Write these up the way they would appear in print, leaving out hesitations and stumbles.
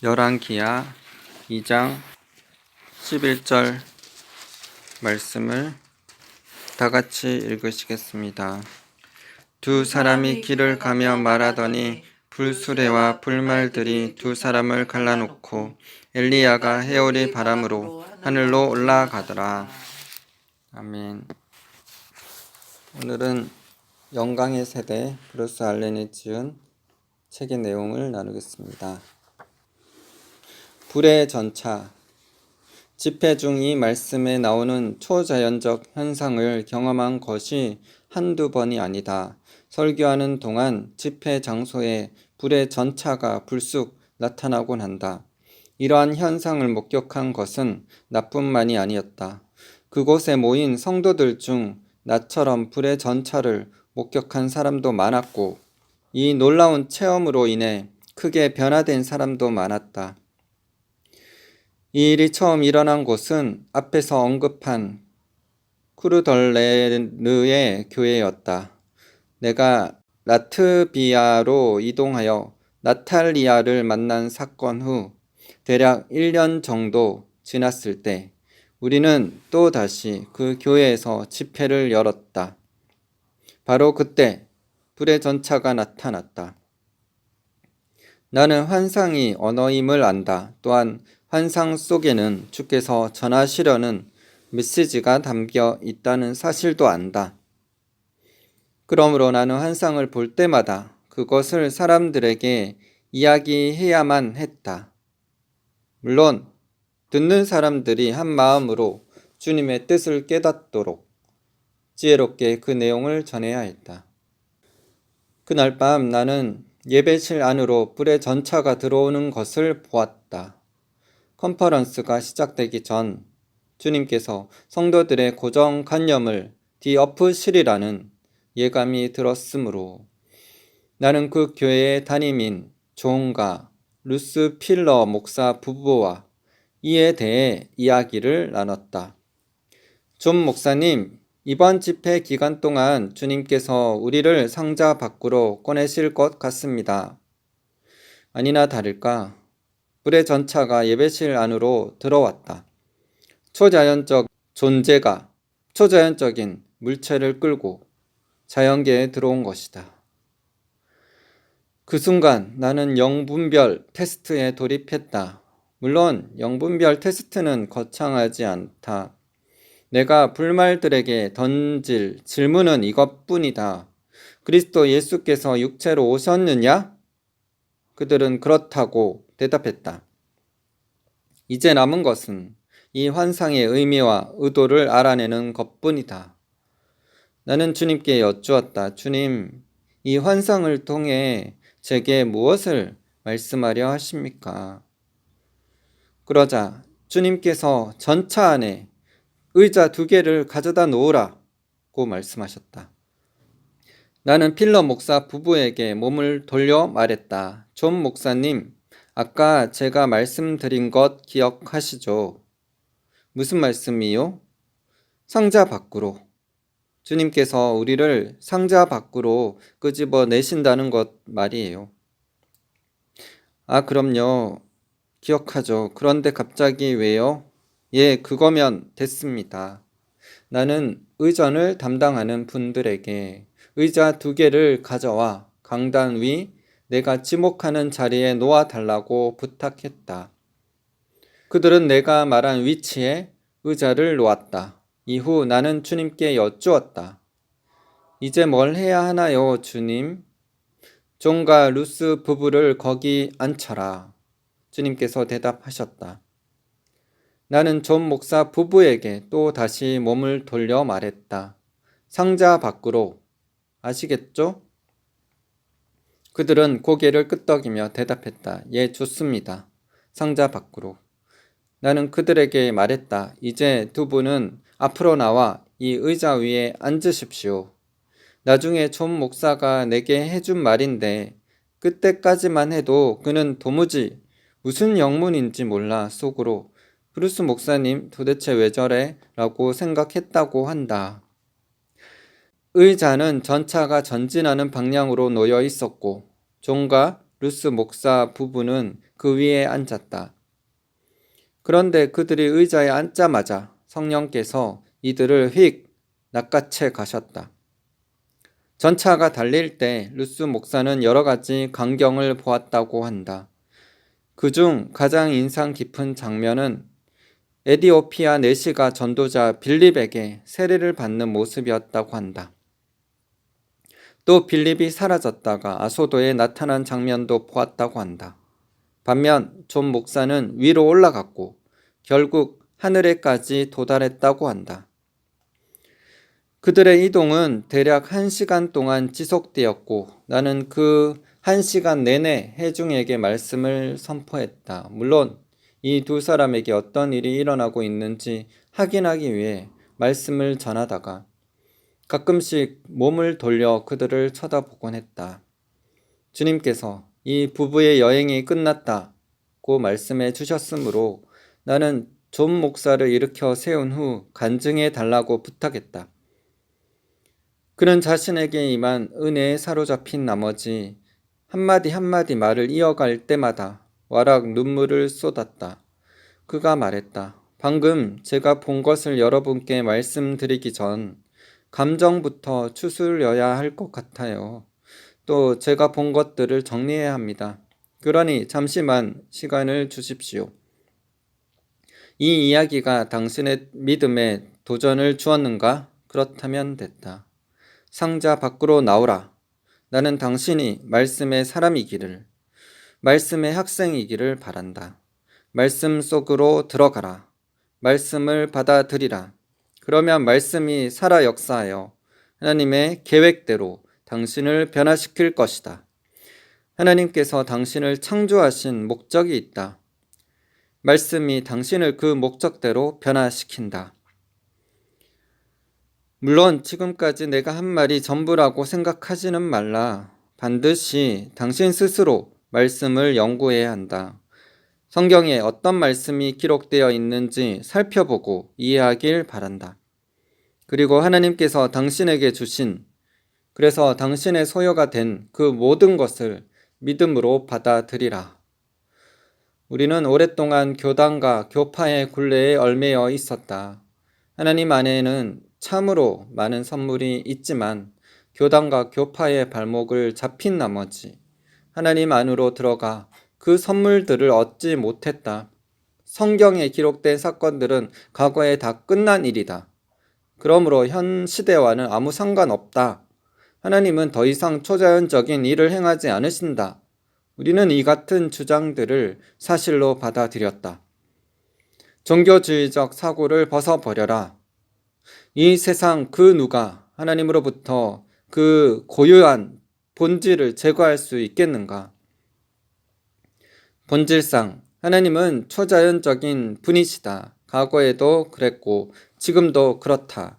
열왕기하 2장 11절 말씀을 다 같이 읽으시겠습니다. 두 사람이 길을 가며 말하더니 불수레와 불말들이 두 사람을 갈라놓고 엘리야가 해오리 바람으로 하늘로 올라가더라. 아멘. 오늘은 영광의 세대 브루스 알렌이 지은 책의 내용을 나누겠습니다. 불의 전차. 집회 중 이 말씀에 나오는 초자연적 현상을 경험한 것이 한두 번이 아니다. 설교하는 동안 집회 장소에 불의 전차가 불쑥 나타나곤 한다. 이러한 현상을 목격한 것은 나뿐만이 아니었다. 그곳에 모인 성도들 중 나처럼 불의 전차를 목격한 사람도 많았고, 이 놀라운 체험으로 인해 크게 변화된 사람도 많았다. 이 일이 처음 일어난 곳은 앞에서 언급한 쿠르덜레르의 교회였다. 내가 라트비아로 이동하여 나탈리아를 만난 사건 후 대략 1년 정도 지났을 때 우리는 또 다시 그 교회에서 집회를 열었다. 바로 그때 불의 전차가 나타났다. 나는 환상이 언어임을 안다. 또한 환상 속에는 주께서 전하시려는 메시지가 담겨 있다는 사실도 안다. 그러므로 나는 환상을 볼 때마다 그것을 사람들에게 이야기해야만 했다. 물론 듣는 사람들이 한 마음으로 주님의 뜻을 깨닫도록 지혜롭게 그 내용을 전해야 했다. 그날 밤 나는 예배실 안으로 불의 전차가 들어오는 것을 보았다. 컨퍼런스가 시작되기 전 주님께서 성도들의 고정관념을 뒤엎으시리라는 예감이 들었으므로 나는 그 교회의 담임인 존과 루스 필러 목사 부부와 이에 대해 이야기를 나눴다. 존 목사님, 이번 집회 기간 동안 주님께서 우리를 상자 밖으로 꺼내실 것 같습니다. 아니나 다를까 불의 전차가 예배실 안으로 들어왔다. 초자연적 존재가 초자연적인 물체를 끌고 자연계에 들어온 것이다. 그 순간 나는 영분별 테스트에 돌입했다. 물론 영분별 테스트는 거창하지 않다. 내가 불말들에게 던질 질문은 이것뿐이다. 그리스도 예수께서 육체로 오셨느냐? 그들은 그렇다고 대답했다. 이제 남은 것은 이 환상의 의미와 의도를 알아내는 것뿐이다. 나는 주님께 여쭈었다. 주님, 이 환상을 통해 제게 무엇을 말씀하려 하십니까? 그러자 주님께서 전차 안에 의자 2개를 가져다 놓으라고 말씀하셨다. 나는 필러 목사 부부에게 몸을 돌려 말했다. 존 목사님, 아까 제가 말씀드린 것 기억하시죠? 무슨 말씀이요? 상자 밖으로. 주님께서 우리를 상자 밖으로 끄집어 내신다는 것 말이에요. 아, 그럼요. 기억하죠. 그런데 갑자기 왜요? 예, 그거면 됐습니다. 나는 의전을 담당하는 분들에게 의자 2개를 가져와 강단 위 내가 지목하는 자리에 놓아달라고 부탁했다. 그들은 내가 말한 위치에 의자를 놓았다. 이후 나는 주님께 여쭈었다. 이제 뭘 해야 하나요, 주님? 존과 루스 부부를 거기 앉혀라. 주님께서 대답하셨다. 나는 존 목사 부부에게 또 다시 몸을 돌려 말했다. 상자 밖으로. 아시겠죠? 그들은 고개를 끄덕이며 대답했다. 예, 좋습니다. 상자 밖으로. 나는 그들에게 말했다. 이제 2분은 앞으로 나와 이 의자 위에 앉으십시오. 나중에 존 목사가 내게 해준 말인데 그때까지만 해도 그는 도무지 무슨 영문인지 몰라 속으로 브루스 목사님 도대체 왜 저래? 라고 생각했다고 한다. 의자는 전차가 전진하는 방향으로 놓여 있었고 존과 루스 목사 부부는 그 위에 앉았다. 그런데 그들이 의자에 앉자마자 성령께서 이들을 휙 낚아채 가셨다. 전차가 달릴 때 루스 목사는 여러 가지 광경을 보았다고 한다. 그중 가장 인상 깊은 장면은 에디오피아 내시가 전도자 빌립에게 세례를 받는 모습이었다고 한다. 또 빌립이 사라졌다가 아소도에 나타난 장면도 보았다고 한다. 반면 존 목사는 위로 올라갔고 결국 하늘에까지 도달했다고 한다. 그들의 이동은 대략 1시간 동안 지속되었고 나는 그 1시간 내내 회중에게 말씀을 선포했다. 물론 이 두 사람에게 어떤 일이 일어나고 있는지 확인하기 위해 말씀을 전하다가 가끔씩 몸을 돌려 그들을 쳐다보곤 했다. 주님께서 이 부부의 여행이 끝났다고 말씀해 주셨으므로 나는 존 목사를 일으켜 세운 후 간증해 달라고 부탁했다. 그는 자신에게 임한 은혜에 사로잡힌 나머지 한마디 한마디 말을 이어갈 때마다 와락 눈물을 쏟았다. 그가 말했다. 방금 제가 본 것을 여러분께 말씀드리기 전 감정부터 추스려야 할 것 같아요. 또 제가 본 것들을 정리해야 합니다. 그러니 잠시만 시간을 주십시오. 이 이야기가 당신의 믿음에 도전을 주었는가? 그렇다면 됐다. 상자 밖으로 나오라. 나는 당신이 말씀의 사람이기를, 말씀의 학생이기를 바란다. 말씀 속으로 들어가라. 말씀을 받아들이라. 그러면 말씀이 살아 역사하여 하나님의 계획대로 당신을 변화시킬 것이다. 하나님께서 당신을 창조하신 목적이 있다. 말씀이 당신을 그 목적대로 변화시킨다. 물론 지금까지 내가 한 말이 전부라고 생각하지는 말라. 반드시 당신 스스로 말씀을 연구해야 한다. 성경에 어떤 말씀이 기록되어 있는지 살펴보고 이해하길 바란다. 그리고 하나님께서 당신에게 주신, 그래서 당신의 소유가 된 그 모든 것을 믿음으로 받아들이라. 우리는 오랫동안 교단과 교파의 굴레에 얽매여 있었다. 하나님 안에는 참으로 많은 선물이 있지만 교단과 교파의 발목을 잡힌 나머지 하나님 안으로 들어가 그 선물들을 얻지 못했다. 성경에 기록된 사건들은 과거에 다 끝난 일이다. 그러므로 현 시대와는 아무 상관없다. 하나님은 더 이상 초자연적인 일을 행하지 않으신다. 우리는 이 같은 주장들을 사실로 받아들였다. 종교주의적 사고를 벗어버려라. 이 세상 그 누가 하나님으로부터 그 고유한 본질을 제거할 수 있겠는가? 본질상 하나님은 초자연적인 분이시다. 과거에도 그랬고 지금도 그렇다.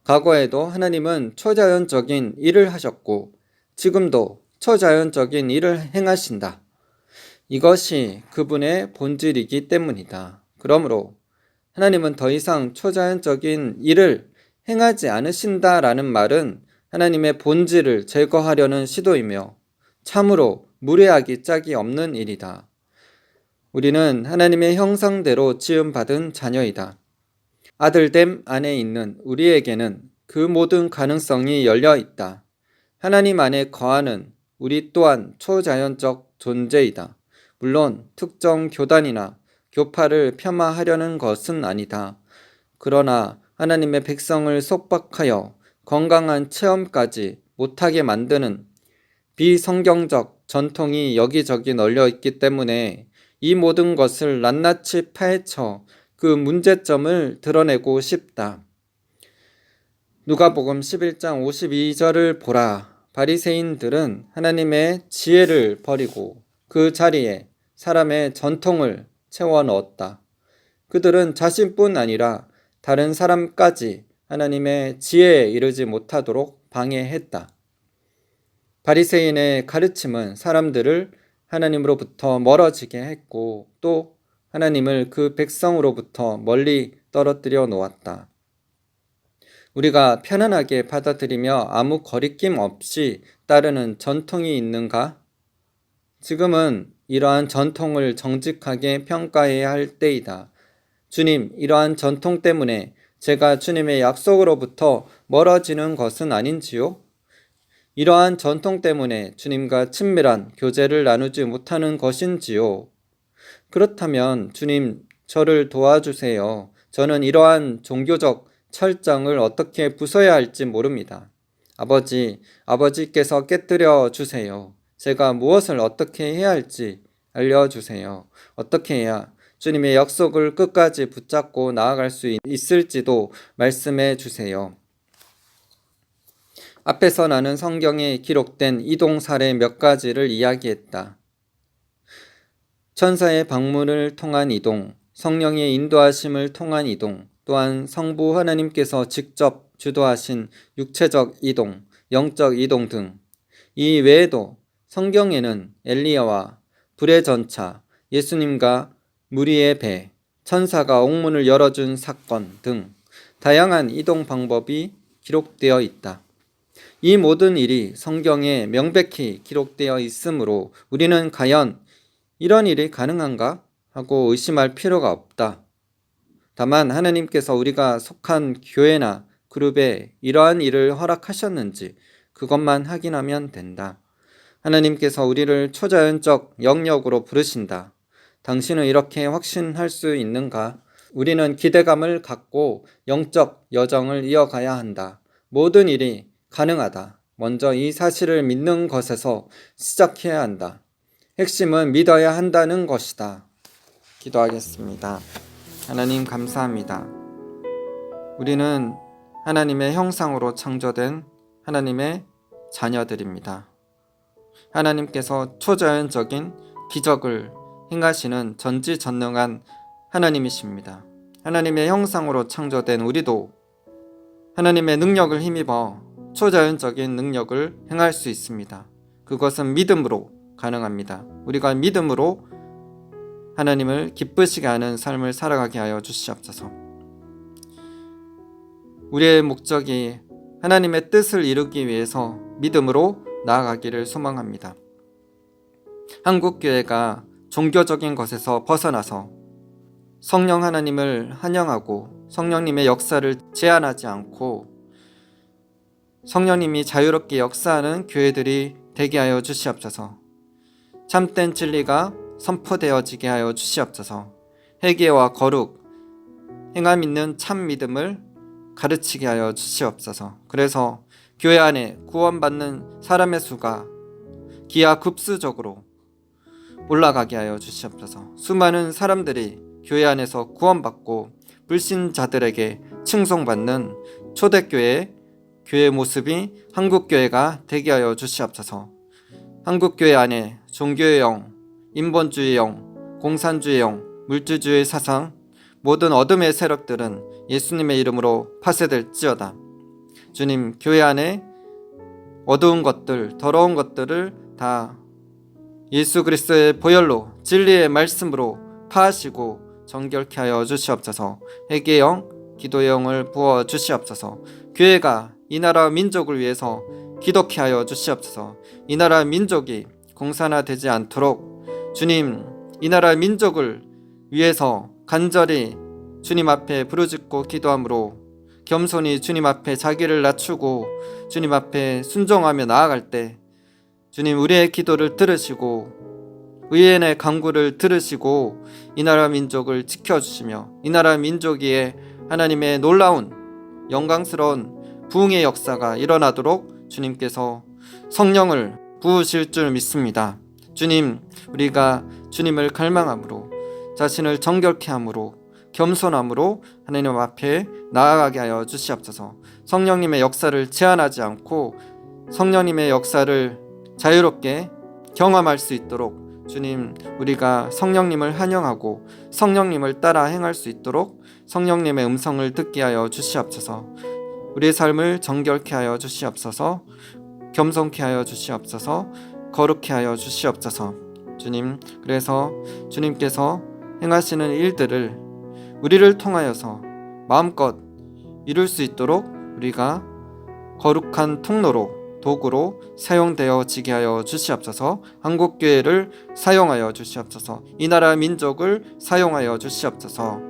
과거에도 하나님은 초자연적인 일을 하셨고 지금도 초자연적인 일을 행하신다. 이것이 그분의 본질이기 때문이다. 그러므로 하나님은 더 이상 초자연적인 일을 행하지 않으신다라는 말은 하나님의 본질을 제거하려는 시도이며 참으로 무례하기 짝이 없는 일이다. 우리는 하나님의 형상대로 지음받은 자녀이다. 아들됨 안에 있는 우리에게는 그 모든 가능성이 열려 있다. 하나님 안에 거하는 우리 또한 초자연적 존재이다. 물론 특정 교단이나 교파를 폄하하려는 것은 아니다. 그러나 하나님의 백성을 속박하여 건강한 체험까지 못하게 만드는 비성경적 전통이 여기저기 널려 있기 때문에 이 모든 것을 낱낱이 파헤쳐 그 문제점을 드러내고 싶다. 누가복음 11장 52절을 보라. 바리새인들은 하나님의 지혜를 버리고 그 자리에 사람의 전통을 채워 넣었다. 그들은 자신뿐 아니라 다른 사람까지 하나님의 지혜에 이르지 못하도록 방해했다. 바리새인의 가르침은 사람들을 하나님으로부터 멀어지게 했고 또 하나님을 그 백성으로부터 멀리 떨어뜨려 놓았다. 우리가 편안하게 받아들이며 아무 거리낌 없이 따르는 전통이 있는가? 지금은 이러한 전통을 정직하게 평가해야 할 때이다. 주님, 이러한 전통 때문에 제가 주님의 약속으로부터 멀어지는 것은 아닌지요? 이러한 전통 때문에 주님과 친밀한 교제를 나누지 못하는 것인지요? 그렇다면 주님, 저를 도와주세요. 저는 이러한 종교적 철장을 어떻게 부숴야 할지 모릅니다. 아버지께서 깨뜨려 주세요. 제가 무엇을 어떻게 해야 할지 알려주세요. 어떻게 해야 주님의 약속을 끝까지 붙잡고 나아갈 수 있을지도 말씀해 주세요. 앞에서 나는 성경에 기록된 이동 사례 몇 가지를 이야기했다. 천사의 방문을 통한 이동, 성령의 인도하심을 통한 이동, 또한 성부 하나님께서 직접 주도하신 육체적 이동, 영적 이동 등. 이 외에도 성경에는 엘리야와 불의 전차, 예수님과 무리의 배, 천사가 옥문을 열어준 사건 등 다양한 이동 방법이 기록되어 있다. 이 모든 일이 성경에 명백히 기록되어 있으므로 우리는 과연 이런 일이 가능한가 하고 의심할 필요가 없다. 다만 하나님께서 우리가 속한 교회나 그룹에 이러한 일을 허락하셨는지 그것만 확인하면 된다. 하나님께서 우리를 초자연적 영역으로 부르신다. 당신은 이렇게 확신할 수 있는가? 우리는 기대감을 갖고 영적 여정을 이어가야 한다. 모든 일이 가능하다. 먼저 이 사실을 믿는 것에서 시작해야 한다. 핵심은 믿어야 한다는 것이다. 기도하겠습니다. 하나님 감사합니다. 우리는 하나님의 형상으로 창조된 하나님의 자녀들입니다. 하나님께서 초자연적인 기적을 행하시는 전지전능한 하나님이십니다. 하나님의 형상으로 창조된 우리도 하나님의 능력을 힘입어 초자연적인 능력을 행할 수 있습니다. 그것은 믿음으로 가능합니다. 우리가 믿음으로 하나님을 기쁘시게 하는 삶을 살아가게 하여 주시옵소서. 우리의 목적이 하나님의 뜻을 이루기 위해서 믿음으로 나아가기를 소망합니다. 한국교회가 종교적인 것에서 벗어나서 성령 하나님을 환영하고 성령님의 역사를 제한하지 않고 성령님이 자유롭게 역사하는 교회들이 되게 하여 주시옵소서. 참된 진리가 선포되어지게 하여 주시옵소서. 회개와 거룩, 행함 있는 참 믿음을 가르치게 하여 주시옵소서. 그래서 교회 안에 구원받는 사람의 수가 기하급수적으로 올라가게 하여 주시옵소서. 수많은 사람들이 교회 안에서 구원받고 불신자들에게 칭송받는 초대교회 교회 모습이 한국교회가 되게 하여 주시옵소서. 한국교회 안에 종교의 영, 인본주의 영, 공산주의 영, 물질주의 사상, 모든 어둠의 세력들은 예수님의 이름으로 파쇄될지어다. 주님, 교회 안에 어두운 것들, 더러운 것들을 다 예수 그리스도의 보혈로 진리의 말씀으로 파하시고 정결케 하여 주시옵소서. 회개의 영, 기도의 영을 부어 주시옵소서. 교회가 이 나라 민족을 위해서 기도케 하여 주시옵소서. 이 나라 민족이 공산화되지 않도록 주님, 이 나라 민족을 위해서 간절히 주님 앞에 부르짖고 기도함으로 겸손히 주님 앞에 자기를 낮추고 주님 앞에 순종하며 나아갈 때 주님, 우리의 기도를 들으시고 의인의 간구를 들으시고 이 나라 민족을 지켜주시며 이 나라 민족 위에 하나님의 놀라운 영광스러운 부흥의 역사가 일어나도록 주님께서 성령을 부으실 줄 믿습니다. 주님, 우리가 주님을 갈망함으로 자신을 정결케 함으로 겸손함으로 하나님 앞에 나아가게 하여 주시옵소서. 성령님의 역사를 제한하지 않고 성령님의 역사를 자유롭게 경험할 수 있도록 주님, 우리가 성령님을 환영하고 성령님을 따라 행할 수 있도록 성령님의 음성을 듣게 하여 주시옵소서. 우리의 삶을 정결케 하여 주시옵소서. 겸손케 하여 주시옵소서. 거룩케 하여 주시옵소서. 주님, 그래서 주님께서 행하시는 일들을 우리를 통하여서 마음껏 이룰 수 있도록 우리가 거룩한 통로로 도구로 사용되어지게 하여 주시옵소서. 한국교회를 사용하여 주시옵소서. 이 나라 민족을 사용하여 주시옵소서.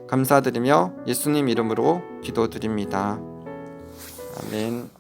감사드리며 예수님 이름으로 기도드립니다. 아멘.